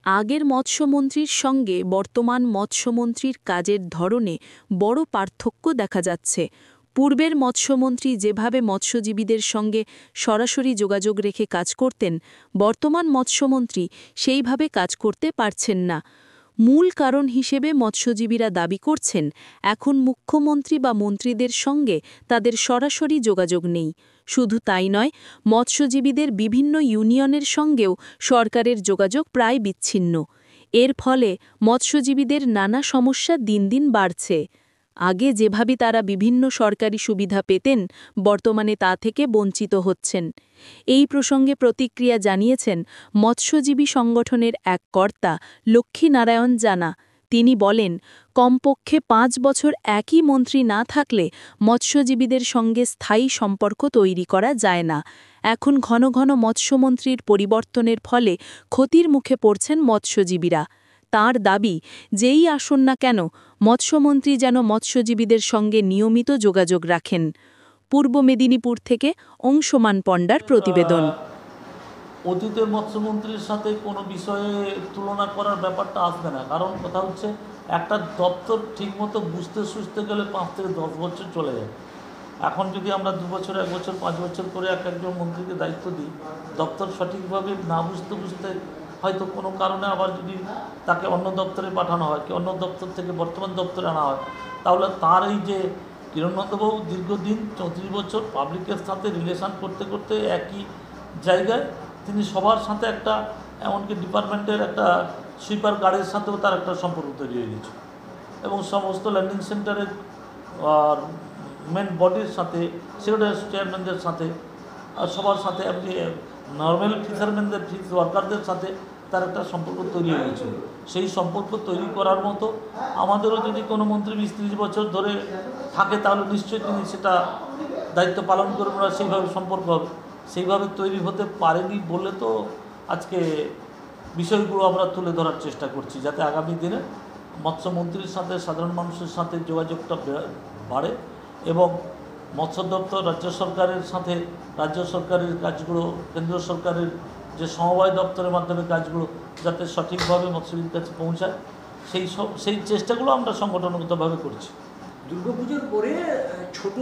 আগের মৎস্যমন্ত্রীর সঙ্গে বর্তমান মৎস্যমন্ত্রীর কাজের ধরনে বড় পার্থক্য দেখা যাচ্ছে। পূর্বের মৎস্যমন্ত্রী যেভাবে মৎস্যজীবীদের সঙ্গে সরাসরি যোগাযোগ রেখে কাজ করতেন, বর্তমান মৎস্যমন্ত্রী সেইভাবে কাজ করতে পারছেন না। মূল কারণ হিসেবে মৎস্যজীবীরা দাবি করছেন, এখন মুখ্যমন্ত্রী বা মন্ত্রীদের সঙ্গে তাদের সরাসরি যোগাযোগ নেই। শুধু তাই নয়, মৎস্যজীবীদের বিভিন্ন ইউনিয়নের সঙ্গেও সরকারের যোগাযোগ প্রায় বিচ্ছিন্ন। এর ফলে মৎস্যজীবীদের নানা সমস্যা দিন দিন বাড়ছে। আগে যেভাবে তারা বিভিন্ন সরকারি সুবিধা পেতেন, বর্তমানে তা থেকে বঞ্চিত হচ্ছেন। এই প্রসঙ্গে প্রতিক্রিয়া জানিয়েছেন মৎস্যজীবী সংগঠনের এক কর্তা লক্ষ্মীনারায়ণ জানা। তিনি বলেন, কমপক্ষে ৫ বছর একই মন্ত্রী না থাকলে মৎস্যজীবীদের সঙ্গে স্থায়ী সম্পর্ক তৈরি করা যায় না। এখন ঘন ঘন মৎস্যমন্ত্রীর পরিবর্তনের ফলে ক্ষতির মুখে পড়ছেন মৎস্যজীবীরা। তাঁর দাবি, যেই আসুন না কেন, মৎস্যমন্ত্রী যেন মৎস্যজীবীদের সঙ্গে নিয়মিত যোগাযোগ রাখেন। পূর্ব মেদিনীপুর থেকে অংশমান পণ্ডার প্রতিবেদন। অতীতের মৎস্যমন্ত্রীর সাথে কোনো বিষয়ে তুলনা করার ব্যাপারটা আসবে না, কারণ কথা হচ্ছে একটা দপ্তর ঠিকমতো বুঝতে গেলে ৫ থেকে ১০ বছর চলে যায়। এখন যদি আমরা ২ বছর, ১ বছর, ৫ বছর করে একজন মন্ত্রীকে দায়িত্ব দিই, দপ্তর সঠিকভাবে না বুঝতে হয়তো কোনো কারণে আবার যদি তাকে অন্য দপ্তরে পাঠানো হয়, কি অন্য দপ্তর থেকে বর্তমান দপ্তরে আনা হয়, তাহলে তার এই যে কিরণনন্দবাবু দীর্ঘদিন ৩৪ বছর পাবলিকের সাথে রিলেশন করতে করতে একই জায়গায় তিনি সবার সাথে একটা, এমনকি ডিপার্টমেন্টের একটা সুইপার গার্ডের সাথেও তার একটা সম্পর্ক তৈরি হয়ে গেছে, এবং সমস্ত ল্যান্ডিং সেন্টারের আর মেন বডির সাথে, সেক্রেটারি চেয়ারম্যানদের সাথে, আর সবার সাথে, আপনি নর্মাল ফিশারম্যানদের, ফিশ ওয়ার্কারদের সাথে তার একটা সম্পর্ক তৈরি হয়ে গেছে। সেই সম্পর্ক তৈরি করার মতো আমাদেরও যদি কোনো মন্ত্রী ২০-৩০ বছর ধরে থাকে, তাহলে নিশ্চয়ই তিনি সেটা দায়িত্ব পালন করবেন, না সেইভাবে সম্পর্ক হবে। সেইভাবে তৈরি হতে পারেনি বলে তো আজকে বিষয়গুলো আমরা তুলে ধরার চেষ্টা করছি, যাতে আগামী দিনে মৎস্যমন্ত্রীর সাথে সাধারণ মানুষের সাথে যোগাযোগটা বাড়ে, এবং মৎস্য দপ্তর রাজ্য সরকারের সাথে রাজ্য সরকারের কাজগুলো, কেন্দ্র সরকারের যে সমবায় দপ্তরের মাধ্যমে কাজগুলো যাতে সঠিকভাবে মৎস্যজীবীর কাছে পৌঁছায়, সেই চেষ্টাগুলো আমরা সংগঠনগতভাবে করছি। দুর্গাপুজোর পরে ছোট